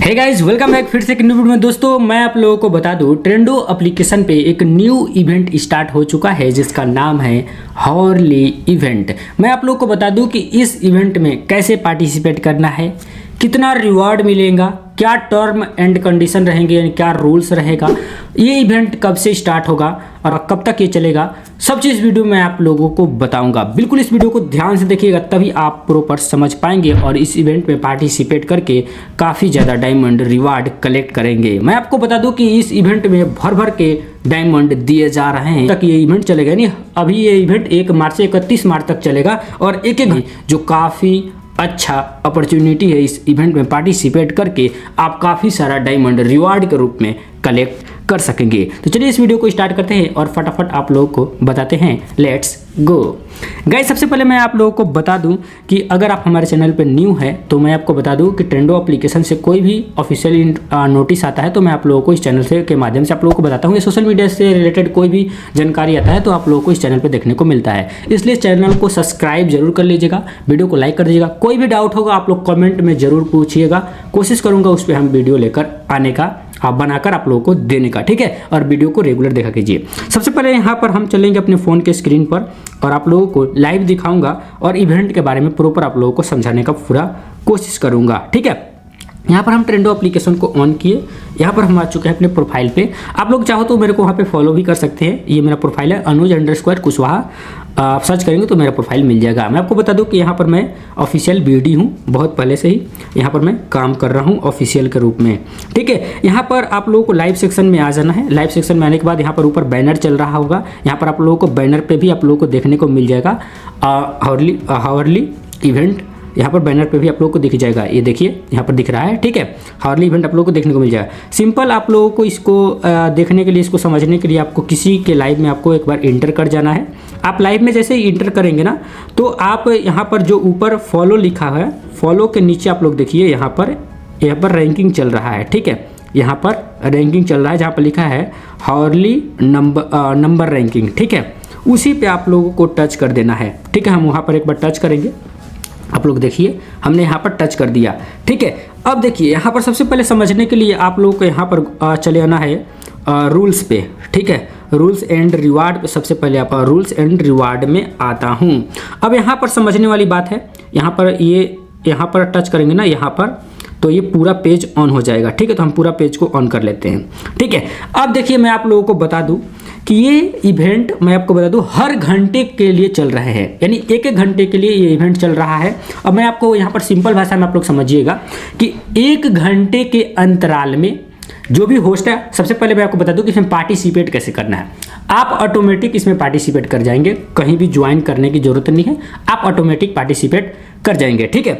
Hey guys, welcome back फिर से एक न्यू वीडियो में। दोस्तों मैं आप लोगों को बता दूं, ट्रेंडो एप्लीकेशन पे एक न्यू इवेंट स्टार्ट हो चुका है जिसका नाम है हॉर्ली इवेंट। मैं आप लोगों को बता दूं कि इस इवेंट में कैसे पार्टिसिपेट करना है, कितना रिवॉर्ड मिलेगा, क्या टर्म एंड कंडीशन रहेंगे, यानी क्या रूल्स रहेगा, ये इवेंट कब से स्टार्ट होगा और कब तक ये चलेगा, सब चीज़ वीडियो में आप लोगों को बताऊंगा। बिल्कुल इस वीडियो को ध्यान से देखिएगा, तभी आप प्रॉपर समझ पाएंगे और इस इवेंट में पार्टिसिपेट करके काफ़ी ज़्यादा डायमंड रिवार्ड कलेक्ट करेंगे। मैं आपको बता दूं कि इस इवेंट में भर भर के डायमंड दिए जा रहे हैं। तक ये इवेंट चलेगा, यानी अभी ये इवेंट 1 मार्च से 31 मार्च तक चलेगा और एक जो काफ़ी अच्छा अपॉर्चुनिटी है इस इवेंट में पार्टिसिपेट करके आप काफ़ी सारा डायमंड रिवार्ड के रूप में कलेक्ट कर सकेंगे। तो चलिए इस वीडियो को स्टार्ट करते हैं और फटाफट आप लोगों को बताते हैं। Let's go guys. सबसे पहले मैं आप लोगों को बता दूं कि अगर आप हमारे चैनल पर न्यू है तो मैं आपको बता दूं कि ट्रेंडो एप्लीकेशन से कोई भी ऑफिशियल नोटिस आता है तो मैं आप लोगों को इस चैनल से के माध्यम से आप लोगों को बताता हूँ। सोशल मीडिया से रिलेटेड कोई भी जानकारी आता है तो आप लोगों को इस चैनल पर देखने को मिलता है, इसलिए चैनल को सब्सक्राइब जरूर कर लीजिएगा, वीडियो को लाइक कर दीजिएगा। कोई भी डाउट होगा आप लोग कमेंट में जरूर पूछिएगा, कोशिश करूँगा उस पर हम वीडियो लेकर आने का, आप बनाकर आप लोगों को देने का, ठीक है। और वीडियो को रेगुलर देखा कीजिए। सबसे पहले यहाँ पर हम चलेंगे अपने फ़ोन के स्क्रीन पर और आप लोगों को लाइव दिखाऊंगा और इवेंट के बारे में प्रॉपर आप लोगों को समझाने का पूरा कोशिश करूंगा, ठीक है। यहाँ पर हम ट्रेंडो एप्लीकेशन को ऑन किए, यहाँ पर हम आ चुके हैं अपने प्रोफाइल पे। आप लोग चाहो तो मेरे को वहाँ पे फॉलो भी कर सकते हैं, ये मेरा प्रोफाइल है अनुज_कुशवाहा। आप सर्च करेंगे तो मेरा प्रोफाइल मिल जाएगा। मैं आपको बता दूं कि यहाँ पर मैं ऑफिशियल बीडी हूँ, बहुत पहले से ही यहाँ पर मैं काम कर रहा हूँ ऑफिशियल के रूप में, ठीक है। यहाँ पर आप लोगों को लाइव सेक्शन में आ जाना है। लाइव सेक्शन में आने के बाद यहाँ पर ऊपर बैनर चल रहा होगा, यहाँ पर आप लोगों को बैनर पे भी आप लोगों को देखने को मिल जाएगा हॉर्ली इवेंट। यहाँ पर बैनर पे भी आप लोगों को दिख जाएगा, ये देखिए यहाँ पर दिख रहा है, ठीक है। हॉर्ली इवेंट आप लोगों को देखने को मिल जाएगा। सिंपल आप लोगों को इसको देखने के लिए, इसको समझने के लिए आपको किसी के लाइव में आपको एक बार इंटर कर जाना है। आप लाइव में जैसे ही इंटर करेंगे ना तो आप यहाँ पर जो ऊपर फॉलो लिखा है, फॉलो के नीचे आप लोग देखिए यहाँ पर रैंकिंग चल रहा है, ठीक है। यहाँ पर रैंकिंग चल रहा है जहाँ पर लिखा है हॉर्ली नंबर रैंकिंग, ठीक है। उसी पे आप लोगों को टच कर देना है, ठीक है। हम वहाँ पर एक बार टच करेंगे, आप लोग देखिए हमने यहाँ पर टच कर दिया, ठीक है। अब देखिए यहाँ पर सबसे पहले समझने के लिए आप लोगों को यहाँ पर चले आना है रूल्स पे, ठीक है। रूल्स एंड रिवार्ड, सबसे पहले आप रूल्स एंड रिवार्ड में आता हूँ। अब यहाँ पर समझने वाली बात है, यहाँ पर टच करेंगे ना यहाँ पर, तो ये पूरा पेज ऑन हो जाएगा, ठीक है। तो हम पूरा पेज को ऑन कर लेते हैं, ठीक है। अब देखिए मैं आप लोगों को बता दूं कि ये इवेंट, मैं आपको बता दूं, हर घंटे के लिए चल रहे हैं, यानी एक घंटे के लिए ये इवेंट चल रहा है। अब मैं आपको यहाँ पर सिंपल भाषा में आप लोग समझिएगा कि 1 घंटे के अंतराल में जो भी होस्ट है, सबसे पहले मैं आपको बता दूं कि इसमें पार्टिसिपेट कैसे करना है। आप ऑटोमेटिक इसमें पार्टिसिपेट कर जाएंगे, कहीं भी ज्वाइन करने की जरूरत नहीं है, आप ऑटोमेटिक पार्टिसिपेट कर जाएंगे, ठीक है।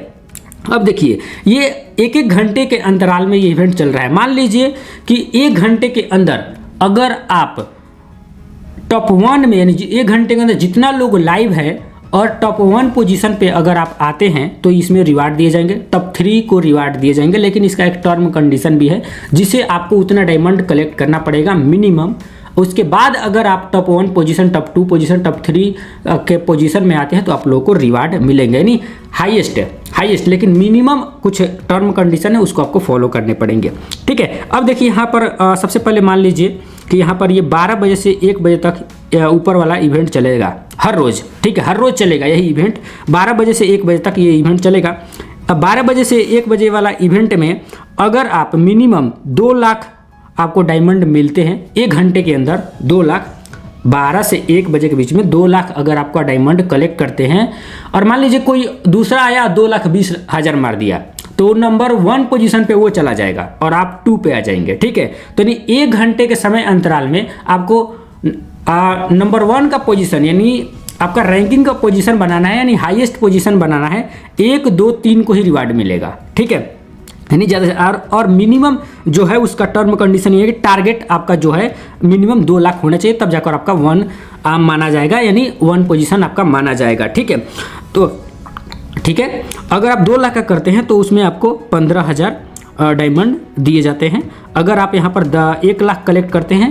अब देखिए ये 1 घंटे के अंतराल में ये इवेंट चल रहा है। मान लीजिए कि 1 घंटे के अंदर अगर आप टॉप 1 में, यानी 1 घंटे के अंदर जितना लोग लाइव है और टॉप 1 पोजीशन पे अगर आप आते हैं तो इसमें रिवार्ड दिए जाएंगे, टॉप 3 को रिवार्ड दिए जाएंगे। लेकिन इसका एक टर्म कंडीशन भी है जिसे आपको उतना डायमंड कलेक्ट करना पड़ेगा मिनिमम। उसके बाद अगर आप top 1 position, top 2 position, top 3 के पोजीशन में आते हैं तो आप लोगों को रिवार्ड मिलेंगे, यानी हाईएस्ट, लेकिन मिनिमम कुछ टर्म कंडीशन है उसको आपको फॉलो करने पड़ेंगे, ठीक है। अब देखिए यहाँ पर सबसे पहले मान लीजिए कि यहाँ पर ये 12 बजे से 1 बजे तक ऊपर वाला इवेंट चलेगा हर रोज़, ठीक है। हर रोज़ चलेगा यही इवेंट, 12 बजे से 1 बजे तक ये इवेंट चलेगा। अब 12 बजे से 1 बजे वाला इवेंट में अगर आप मिनिमम 2 लाख आपको डायमंड मिलते हैं 1 घंटे के अंदर, 2 लाख, 12 से 1 बजे के बीच में 2 लाख अगर आपका डायमंड कलेक्ट करते हैं और मान लीजिए कोई दूसरा आया 2,20,000 मार दिया तो नंबर 1 पोजीशन पे वो चला जाएगा और आप 2 पे आ जाएंगे, ठीक है। तो यानी 1 घंटे के समय अंतराल में आपको नंबर 1 का पोजीशन, यानी आपका रैंकिंग का पोजीशन बनाना है, यानी हाईएस्ट पोजीशन बनाना है। 1, 2, 3 को ही रिवार्ड मिलेगा, ठीक है। यानी ज़्यादा और मिनिमम जो है उसका टर्म कंडीशन ये है कि टारगेट आपका जो है मिनिमम 2 लाख होना चाहिए, तब जाकर आपका 1 माना जाएगा, यानी 1 पोजीशन आपका माना जाएगा, ठीक है। तो ठीक है, अगर आप 2 लाख का करते हैं तो उसमें आपको 15,000 डायमंड दिए जाते हैं। अगर आप यहाँ पर 1 लाख कलेक्ट करते हैं,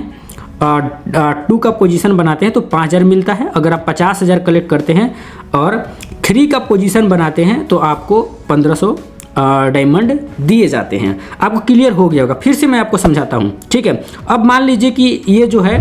2 का पोजीशन बनाते हैं तो 5,000 मिलता है। अगर आप 50,000 कलेक्ट करते हैं और 3 का पोजीशन बनाते हैं तो आपको 1500 डायमंड दिए जाते हैं। आपको क्लियर हो गया होगा, फिर से मैं आपको समझाता हूँ, ठीक है। अब मान लीजिए कि ये जो है,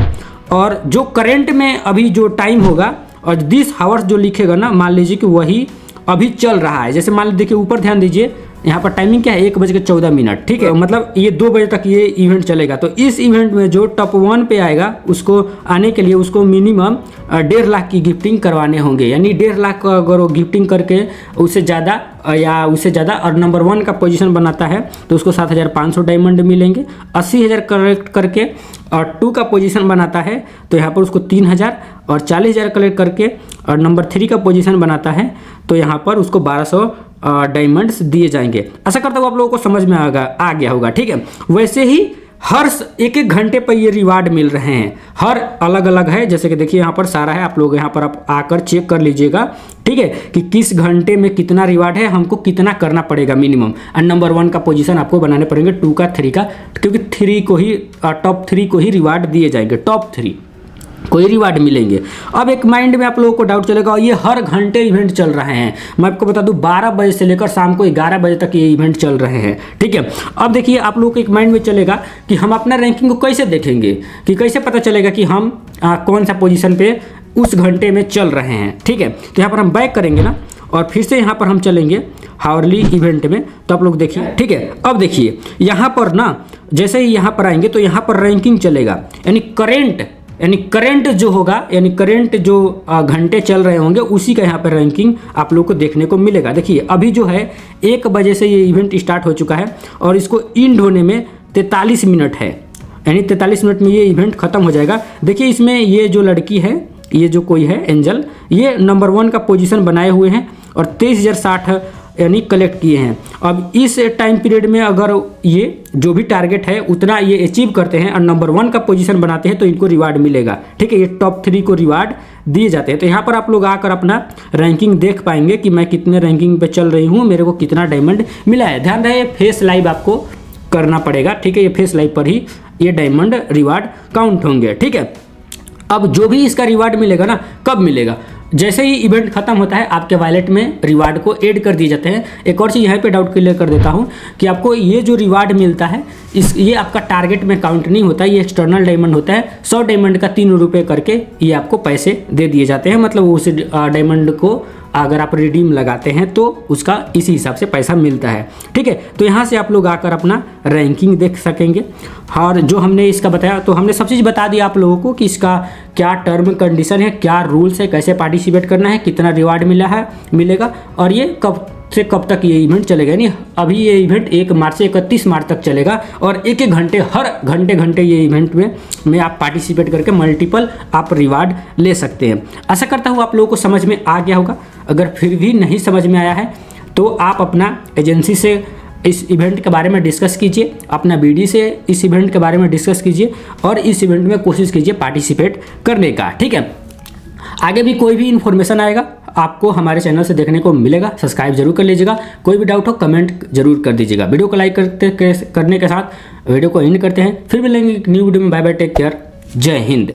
और जो करंट में अभी जो टाइम होगा और 20 हावर्स जो लिखेगा ना, मान लीजिए कि वही अभी चल रहा है। जैसे मान लीजिए, देखिए ऊपर ध्यान दीजिए, यहाँ पर टाइमिंग क्या है, 1:14, ठीक है। मतलब ये 2 बजे तक ये इवेंट चलेगा। तो इस इवेंट में जो टॉप 1 पे आएगा, उसको आने के लिए उसको मिनिमम 1.5 लाख की गिफ्टिंग करवाने होंगे। यानी 1.5 लाख अगर वो गिफ्टिंग करके उससे ज़्यादा और नंबर 1 का पोजीशन बनाता है तो उसको 7,500 डायमंड मिलेंगे। 80,000 कलेक्ट करके और 2 का पोजीशन बनाता है तो यहाँ पर उसको 3,000, और 40,000 कलेक्ट करके और नंबर 3 का पोजीशन बनाता है तो यहाँ पर उसको 1,200 डायमंड्स दिए जाएंगे। आशा करता हूँ आप लोगों को समझ में आ गया होगा, ठीक है। वैसे ही हर 1-1 घंटे पर ये रिवार्ड मिल रहे हैं, हर अलग अलग है। जैसे कि देखिए यहाँ पर सारा है, आप लोग यहाँ पर आप आकर चेक कर लीजिएगा, ठीक है, कि किस घंटे में कितना रिवार्ड है, हमको कितना करना पड़ेगा मिनिमम। और नंबर 1 का पोजीशन आपको बनाने पड़ेंगे, 2 का 3 का, क्योंकि 3 को ही टॉप 3 को ही रिवार्ड दिए जाएंगे, टॉप 3 कोई रिवार्ड मिलेंगे। अब एक माइंड में आप लोगों को डाउट चलेगा, और ये हर घंटे इवेंट चल रहे हैं। मैं आपको बता दूं 12 बजे से लेकर शाम को 11 बजे तक ये इवेंट चल रहे हैं, ठीक है। अब देखिए आप लोगों को एक माइंड में चलेगा कि हम अपना रैंकिंग को कैसे देखेंगे, कि कैसे पता चलेगा कि हम कौन सा पोजीशन पे उस घंटे में चल रहे हैं, ठीक है। तो यहाँ पर हम बैक करेंगे ना, और फिर से यहाँ पर हम चलेंगे हावरली इवेंट में। तो आप लोग देखिए, ठीक है। अब देखिए यहाँ पर ना, जैसे ही यहाँ पर आएंगे तो यहाँ पर रैंकिंग चलेगा, यानी करंट जो होगा, यानी करंट जो घंटे चल रहे होंगे उसी का यहाँ पर रैंकिंग आप लोग को देखने को मिलेगा। देखिए अभी जो है 1 बजे से ये इवेंट स्टार्ट हो चुका है और इसको एंड होने में 43 मिनट है, यानी 43 मिनट में ये इवेंट खत्म हो जाएगा। देखिए इसमें ये जो लड़की है, ये जो कोई है एंजल, ये नंबर 1 का पोजीशन बनाए हुए हैं और 23,060 यानी कलेक्ट किए हैं। अब इस टाइम पीरियड में अगर ये जो भी टारगेट है उतना ये अचीव करते हैं और नंबर 1 का पोजीशन बनाते हैं तो इनको रिवार्ड मिलेगा, ठीक है। ये टॉप 3 को रिवार्ड दिए जाते हैं। तो यहाँ पर आप लोग आकर अपना रैंकिंग देख पाएंगे कि मैं कितने रैंकिंग पे चल रही हूँ, मेरे को कितना डायमंड मिला है। ध्यान रहे फेस लाइव आपको करना पड़ेगा, ठीक है। ये फेस लाइव पर ही ये डायमंड रिवार्ड काउंट होंगे, ठीक है। अब जो भी इसका रिवार्ड मिलेगा ना, कब मिलेगा, जैसे ही इवेंट खत्म होता है आपके वॉलेट में रिवार्ड को ऐड कर दिए जाते हैं। एक और चीज़ यहाँ पे डाउट क्लियर कर देता हूँ कि आपको ये जो रिवार्ड मिलता है ये आपका टारगेट में काउंट नहीं होता, ये एक्सटर्नल डायमंड होता है। 100 डायमंड का 3 रुपये करके ये आपको पैसे दे दिए जाते हैं। मतलब उस डायमंड को अगर आप रिडीम लगाते हैं तो उसका इसी हिसाब से पैसा मिलता है, ठीक है। तो यहाँ से आप लोग आकर अपना रैंकिंग देख सकेंगे। और जो हमने इसका बताया, तो हमने सब चीज़ बता दिया आप लोगों को कि इसका क्या टर्म कंडीशन है, क्या रूल्स है, कैसे पार्टिसिपेट करना है, कितना रिवार्ड मिलेगा और ये कब से कब तक ये इवेंट चलेगा। यानी अभी ये इवेंट 1 मार्च से 31 मार्च तक चलेगा और 1-1 घंटे हर घंटे ये इवेंट में आप पार्टिसिपेट करके मल्टीपल आप रिवार्ड ले सकते हैं। आशा करता हूँ आप लोगों को समझ में आ गया होगा। अगर फिर भी नहीं समझ में आया है तो आप अपना एजेंसी से इस इवेंट के बारे में डिस्कस कीजिए, अपना बीडी से इस इवेंट के बारे में डिस्कस कीजिए और इस इवेंट में कोशिश कीजिए पार्टिसिपेट करने का, ठीक है। आगे भी कोई भी इन्फॉर्मेशन आएगा आपको हमारे चैनल से देखने को मिलेगा, सब्सक्राइब जरूर कर लीजिएगा। कोई भी डाउट हो कमेंट जरूर कर दीजिएगा। वीडियो को लाइक करने के साथ वीडियो को एंड करते हैं। फिर मिलेंगे न्यू वीडियो में। बाय बाय, टेक केयर, जय हिंद।